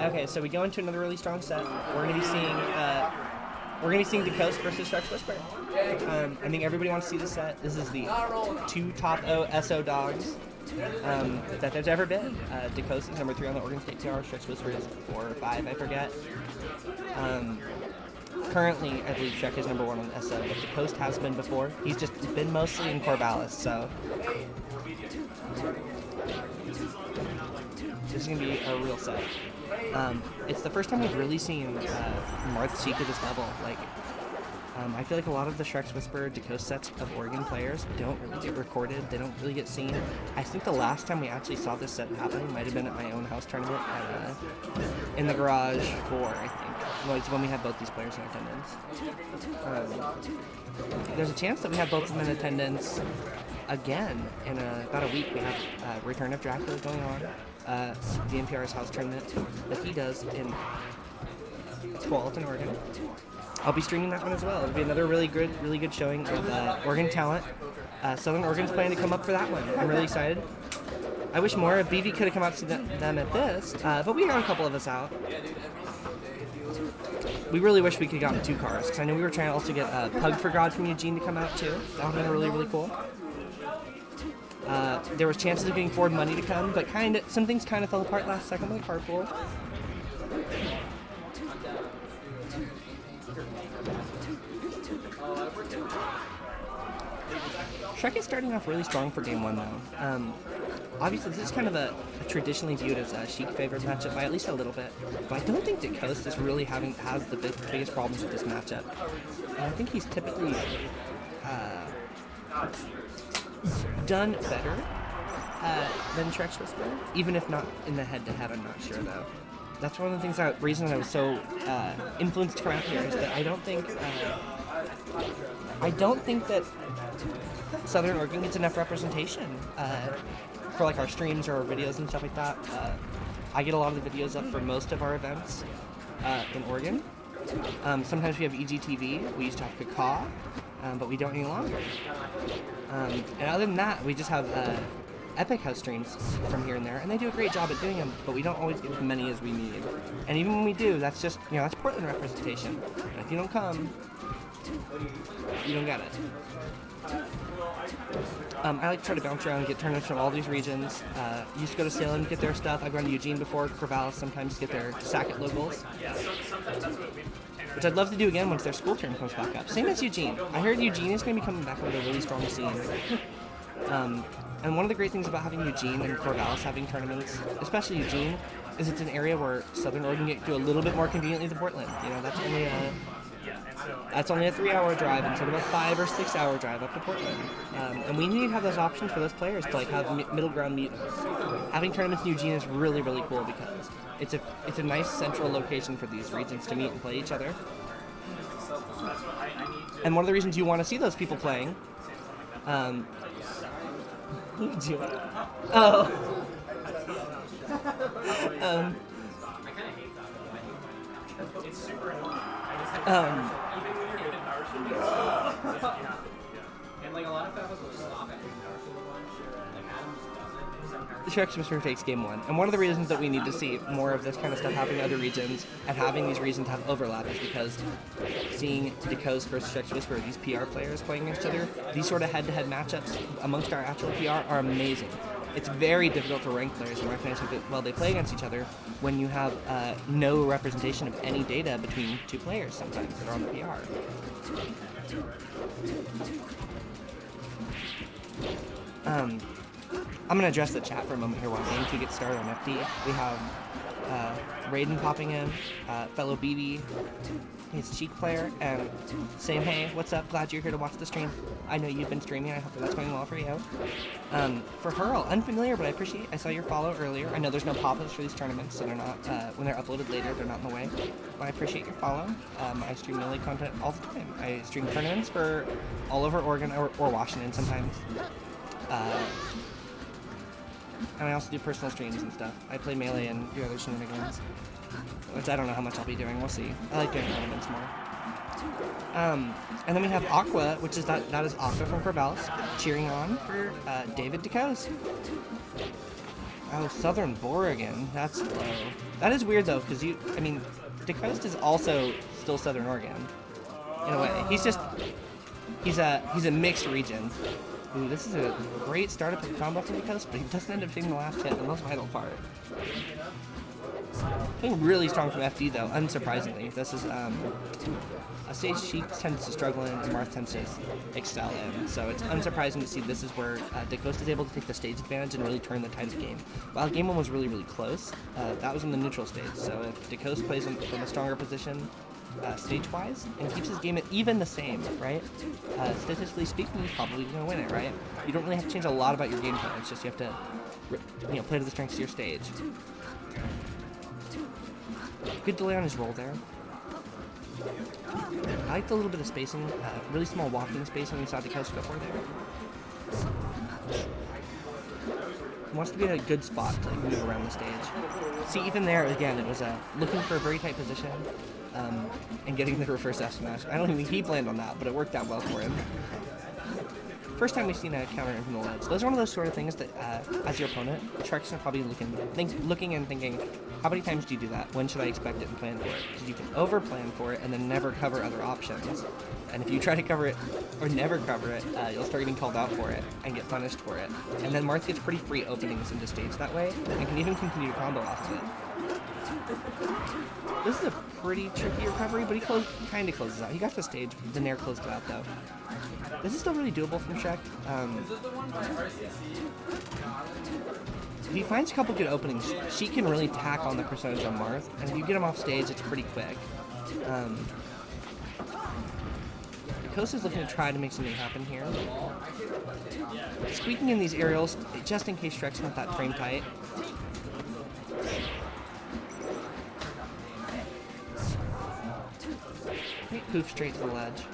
Okay, so we go into another really strong set. We're going to be seeing Decoste versus ShreksWhisper. I think everybody wants to see this set. This is the two top SO dogs that there's ever been. Decoste is number 3 on the Oregon State PR. ShreksWhisper is 4 or 5, I forget. Currently, I believe Sheik is number 1 on the SO, but Decoste has been before. He's just been mostly in Corvallis, so this is going to be a real set. It's the first time we've really seen Marth Sheik at this level. Like, I feel like a lot of the ShreksWhisper Decoste sets of Oregon players don't really get recorded. They don't really get seen. I think the last time we actually saw this set happening might have been at my own house tournament in the garage 4, I think. Well, it's when we had both these players in attendance. There's a chance that we have both of them in attendance again in about a week. We have Return of Dracula going on. DNPR's house tournament that he does in Tualatin, Oregon. I'll be streaming that one as well. It'll be another really good showing of Oregon talent. Southern Oregon's planning to come up for that one. I'm really excited. I wish more of BV could have come out to them at this, but we got a couple of us out. We really wish we could have gotten 2 cars, because I know we were trying to also get Pug for God from Eugene to come out too. That would have been really cool. There was chances of getting Ford Money to come, but some things kind of fell apart last second with the carpool. Sheik is starting off really strong for game 1 though. Obviously, this is kind of a traditionally viewed as a Sheik favored matchup by at least a little bit, but I don't think Decoste is really has the biggest problems with this matchup. And I think he's typically done better than ShreksWhisper, even if not in the head-to-head. I'm not sure though. That's one of the reasons I was so influenced to come out here is that I don't think that Southern Oregon gets enough representation for like our streams or our videos and stuff like that. I get a lot of the videos up for most of our events in Oregon. Sometimes we have EGTV. We used to have Kaka, but we don't any longer. And other than that, we just have Epic house streams from here and there, and they do a great job at doing them, but we don't always get as many as we need. And even when we do, that's just, that's Portland representation. And if you don't come, you don't get it. I like to try to bounce around and get tournaments from all these regions. Used to go to Salem to get their stuff. I've gone to Eugene before, Corvallis sometimes to get their Sackett locals. Which I'd love to do again once their school term comes back up. Same as Eugene. I heard Eugene is going to be coming back with a really strong scene. And one of the great things about having Eugene and Corvallis having tournaments, especially Eugene, is it's an area where Southern Oregon can get to a little bit more conveniently than Portland. That's only a 3-hour drive instead of a 5 or 6 hour drive up to Portland. And we need to have those options for those players to have middle ground meetings. Having tournaments in Eugene is really cool because it's a nice central location for these regions to meet and play each other. And one of the reasons you want to see those people playing, the ShreksWhisper takes game 1, and one of the reasons that we need to see more of this kind of stuff happening in other regions and having these regions have overlap is because seeing Decoste versus ShreksWhisper, these PR players playing against each other, these sort of head-to-head matchups amongst our actual PR are amazing. It's very difficult to rank players and recognize how well they play against each other when you have no representation of any data between two players sometimes that are on the PR. I'm going to address the chat for a moment here while game 2 gets started on FD. We have Raiden popping in, fellow BB, his Sheik player, and saying, hey, what's up, glad you're here to watch the stream. I know you've been streaming, I hope that's going well for you. For Hurl, unfamiliar, but I saw your follow earlier. I know there's no pop-ups for these tournaments, so they're not, when they're uploaded later, they're not in the way. But I appreciate your follow. I stream melee content all the time. I stream tournaments for all over Oregon or Washington sometimes. And I also do personal streams and stuff. I play Melee and do other shenanigans, which I don't know how much I'll be doing. We'll see. I like doing tournaments more. And then we have Aqua, which is that is Aqua from Corvallis, cheering on for David Decoste. Oh, Southern Oregon. That's low. That is weird though, because Decoste is also still Southern Oregon, in a way. He's a mixed region. Ooh, this is a great startup of combo for Decoste, but he doesn't end up taking the last hit, the most vital part. Playing really strong from FD though, unsurprisingly. This is a stage Sheik tends to struggle in and Marth tends to excel in. So it's unsurprising to see this is where Decoste is able to take the stage advantage and really turn the tide of the game. While game one was really, really close, that was in the neutral stage. So if Decoste plays from a stronger position stage-wise and keeps his game at even the same, right? Statistically speaking, he's probably going to win it, right? You don't really have to change a lot about your game plan. It's just you have to play to the strengths of your stage. Good delay on his roll there. I liked a little bit of spacing, really small walking spacing we saw Decoste go for there. He wants to be in a good spot to move around the stage. See, even there, again, it was looking for a very tight position and getting the reverse F smash. I don't even think he planned on that, but it worked out well for him. First time we've seen a counter in from the ledge. Those are one of those sort of things that, as your opponent, Shreks are probably looking and thinking, how many times do you do that? When should I expect it and plan for it? Because you can over-plan for it and then never cover other options. And if you try to cover it or never cover it, you'll start getting called out for it and get punished for it. And then Marth gets pretty free openings into stage that way and can even continue to combo off of it. This is a pretty tricky recovery, but he kind of closes out. He got the stage, the Nair closed it out though. This is still really doable from Sheik. If he finds a couple good openings, she can really tack on the percentage on Marth, and if you get him off stage, it's pretty quick. Decoste is looking to try to make something happen here. Squeaking in these aerials, just in case Shreks want that frame tight. Poof straight to the ledge.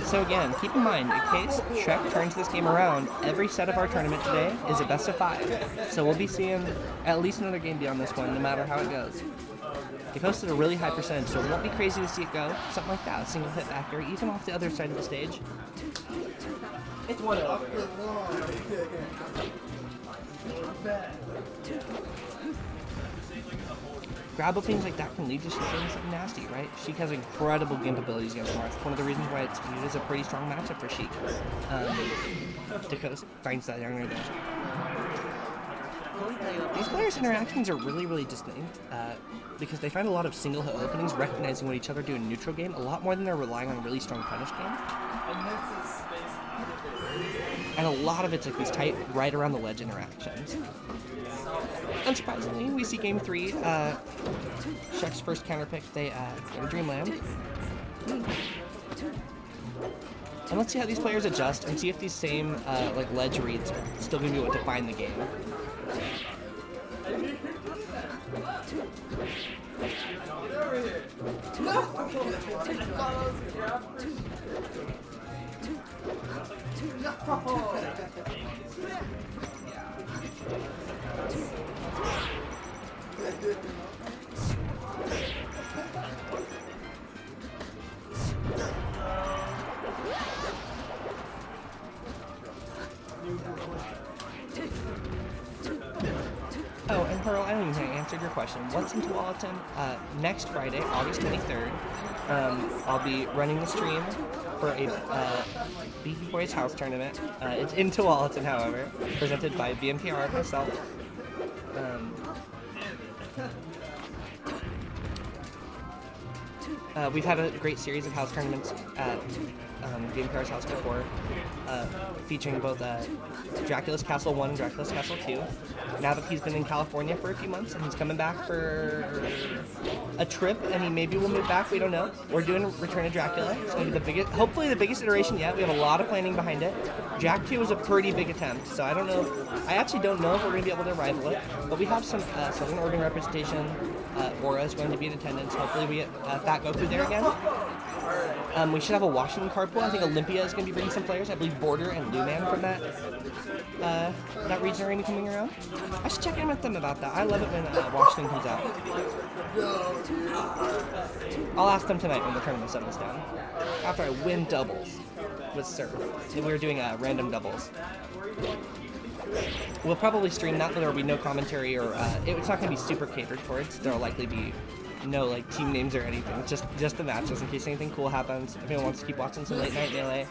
So again, keep in mind, in case Shrek turns this game around, every set of our tournament today is a best of 5. So we'll be seeing at least another game beyond this one, no matter how it goes. Decoste at a really high percentage, so it won't be crazy to see it go. Something like that, a single hit backer, even off the other side of the stage. It's 1-0. Grab openings like that can lead to Sheik doing something nasty, right? Sheik has incredible gimp abilities against Marth. One of the reasons why it's viewed as a pretty strong matchup for Sheik. Decoste finds that younger there. These players' interactions are really, really distinct because they find a lot of single hit openings, recognizing what each other do in neutral game a lot more than they're relying on really strong punish game. And a lot of it's like these tight, right around the ledge interactions. Unsurprisingly, we see game 3, Shrek's first counter pick, they go to Dreamland. And let's see how these players adjust and see if these same like ledge reads are still going to be what define the game. Oh, and Pearl, I don't even think I answered your question. What's in Tualatin? Next Friday, August 23rd, I'll be running the stream for a Beefy Boys house tournament. It's in Tualatin, however, presented by VMPR myself. We've had a great series of house tournaments at VMPR's house before, featuring both Dracula's Castle 1 and Dracula's Castle 2. Now that he's been in California for a few months and he's coming back for a trip, and he maybe will move back, we don't know. We're doing Return of Dracula. It's going to be the biggest, hopefully the biggest iteration yet. We have a lot of planning behind it. Jack 2 was a pretty big attempt, so I actually don't know if we're going to be able to rival it, but we have some Southern Oregon representation. Aura is going to be in attendance. Hopefully we get Fat Goku there again. We should have a Washington card pool. I think Olympia is going to be bringing some players. I believe Border and Luman from that region are going to be coming around. I should check in with them about that. I love it when Washington comes out. I'll ask them tonight when the tournament settles down. After I win doubles with Surf. And we're doing random doubles. We'll probably stream that, but there will be no commentary or it's not going to be super catered towards. There will likely be no like team names or anything. Just the matches in case anything cool happens. If anyone wants to keep watching some late night melee.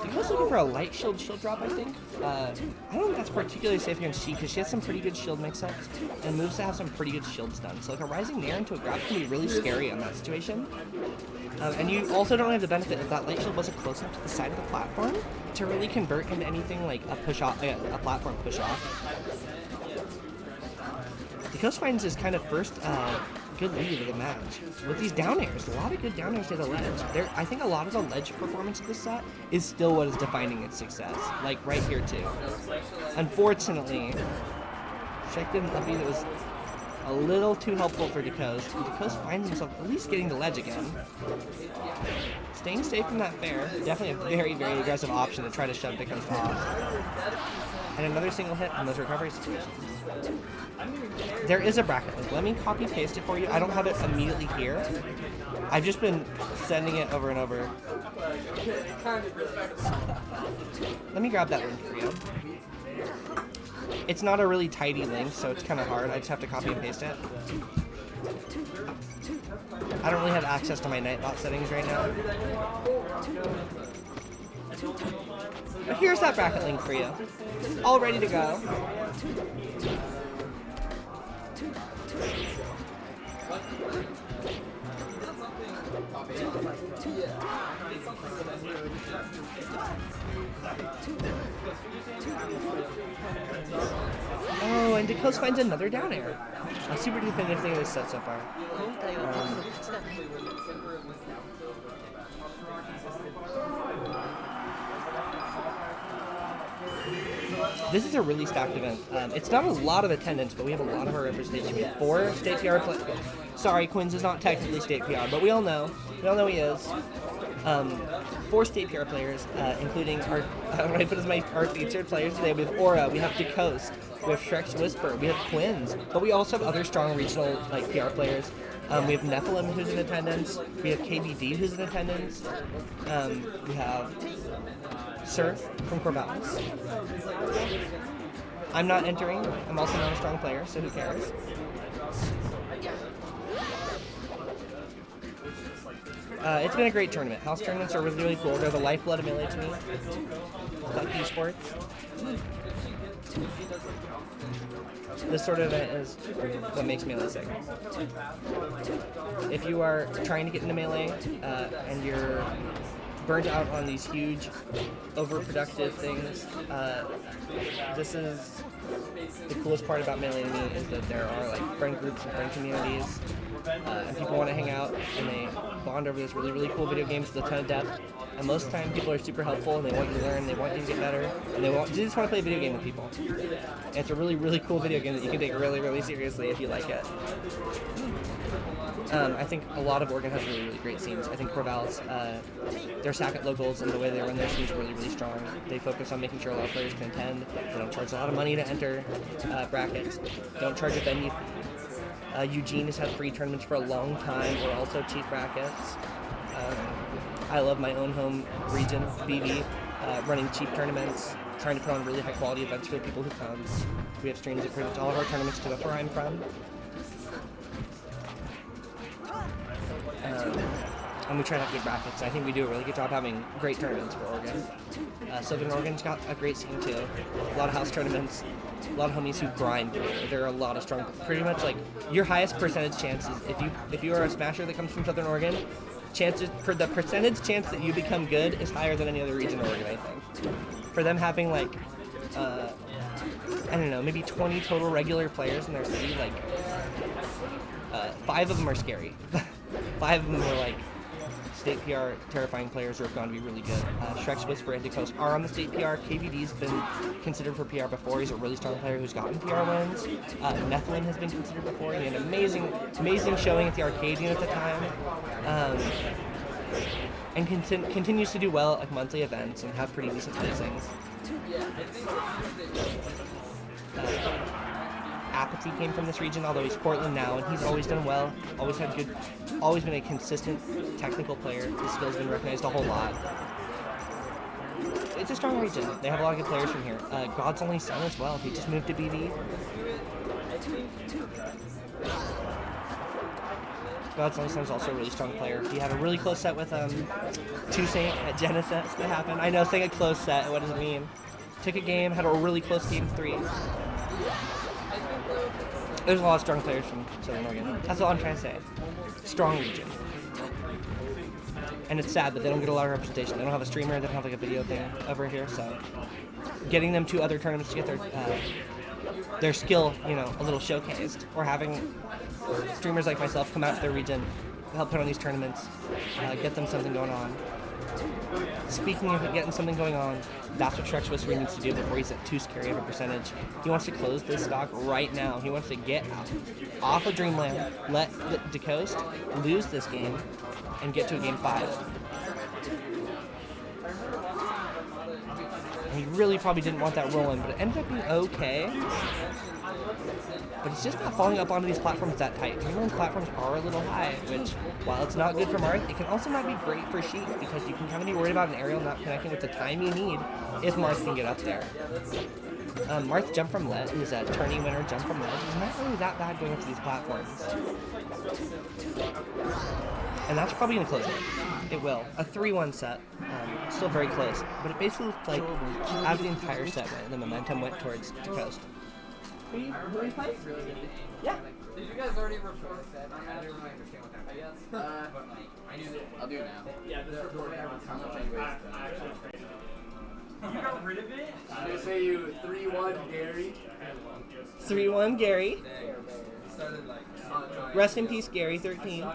Decoste's looking for a light shield drop, I think. I don't think that's particularly safe against Sheik because she has some pretty good shield mix-ups and moves to have some pretty good shield stuns. So like a rising nair into a grab can be really scary on that situation. And you also don't have the benefit if that light shield wasn't close enough to the side of the platform to really convert into anything like a push-off, a platform push-off. Decoste finds his kind of first good lead of the match. With these down airs, a lot of good down airs to the ledge. I think a lot of the ledge performance of this set is still what is defining its success. Like right here too. Unfortunately, Sheik did an upbeat that was a little too helpful for Decoste. Decoste finds himself at least getting the ledge again. Staying safe from that fair, definitely a very, very aggressive option to try to shove Decoste off. And another single hit on those recovery situations. There is a bracket link. Let me copy paste it for you. I don't have it immediately here. I've just been sending it over and over. Let me grab that link for you. It's not a really tidy link, so it's kind of hard. I just have to copy and paste it. I don't really have access to my Nightbot settings right now. But here's that bracket link for you. All ready to go. Oh, and Decoste finds another down air. A super definitive thing of this set so far. This is a really stacked event. It's not a lot of attendance, but we have a lot of our representation. We have 4 state PR players. Sorry, Quinns is not technically state PR, but we all know. We all know he is. 4 state PR players, including our featured players today. We have Aura, we have Decoste, we have ShreksWhisper, we have Quinns, but we also have other strong regional PR players. We have Nephilim who's in attendance. We have KBD who's in attendance. We have Surf from Corvallis. I'm not entering. I'm also not a strong player, so who cares? It's been a great tournament. House tournaments are really, really cool. They're the lifeblood of Melee to me. Like esports. This sort of event is what makes Melee sick. If you are trying to get into Melee and you're burnt out on these huge, overproductive things, this is the coolest part about Melee to me is that there are like friend groups and friend communities, and people want to hang out and they bond over this really, really cool video games with a ton of depth. And most of the time, people are super helpful and they want you to learn, they want you to get better, and they just want to play a video game with people. And it's a really, really cool video game that you can take really, really seriously if you like it. I think a lot of Oregon has really, really great scenes. I think Corvallis, their Sackett locals and the way they run their scenes are really, really strong. They focus on making sure a lot of players can attend. They don't charge a lot of money to enter brackets. Don't charge a venue fee. Eugene has had free tournaments for a long time, or also cheap brackets. I love my own home region, BV, running cheap tournaments, trying to put on really high quality events for the people who come. We have streams at pretty much all of our tournaments because that's where I'm from. And we try to have good brackets. I think we do a really good job having great tournaments for Oregon. Southern Oregon's got a great scene too. A lot of house tournaments, a lot of homies who grind. There are a lot of strong, pretty much like your highest percentage chances, if you are a smasher that comes from Southern Oregon, the percentage chance that you become good is higher than any other region in Oregon, I think. For them having like, I don't know, maybe 20 total regular players in their city, like 5 of them are scary. 5 of them are like state PR terrifying players who have gone to be really good. ShreksWhisper and Decoste are on the state PR. KVD's been considered for PR before. He's a really strong player who's gotten PR wins. Nethlin has been considered before. He had an amazing showing at the Arcadian at the time. And continues to do well at like monthly events and have pretty decent placings. Apathy came from this region, although he's Portland now, and he's always done well. Always been a consistent technical player. His skills have been recognized a whole lot. It's a strong region. They have a lot of good players from here. God's Only Son as well. He just moved to BD. God's Only Son is also a really strong player. He had a really close set with Toussaint at Genesis that happened. I know, saying a close set, what does it mean? Took a game, had a really close game 3. There's a lot of strong players from Southern Oregon. That's all I'm trying to say. Strong region. And it's sad that they don't get a lot of representation. They don't have a streamer, they don't have like a video thing over here, so getting them to other tournaments to get their skill, you know, a little showcased, or having streamers like myself come out to their region, help put on these tournaments, get them something going on. Speaking of getting something going on, that's what ShreksWhisper needs to do before he's at 2 carry of a percentage. He wants to close this stock right now. He wants to get off of Dreamland, let Decoste lose this game, and get to a game 5. He really probably didn't want that rolling, but it ended up being okay. But he's just not falling up onto these platforms that tight. Dreamland's platforms are a little high, which, while it's not good for Marth, it can also not be great for Sheik, because you can kind of be worried about an aerial not connecting with the time you need if Marth can get up there. Marth's jump from ledge, his tourney winner jump from ledge, is not really that bad going up to these platforms. And that's probably going to close it. It will. A 3-1 set. Still very close. But it basically looked like, as the entire set went, the momentum went towards Decoste. Who you play? Yeah. Did you guys already report that? I don't really understand what that is. I'll do it now. Yeah, this report You got rid of it? I'm going to say you 3-1 Gary. 3-1 Gary. Rest in peace, Gary, 13.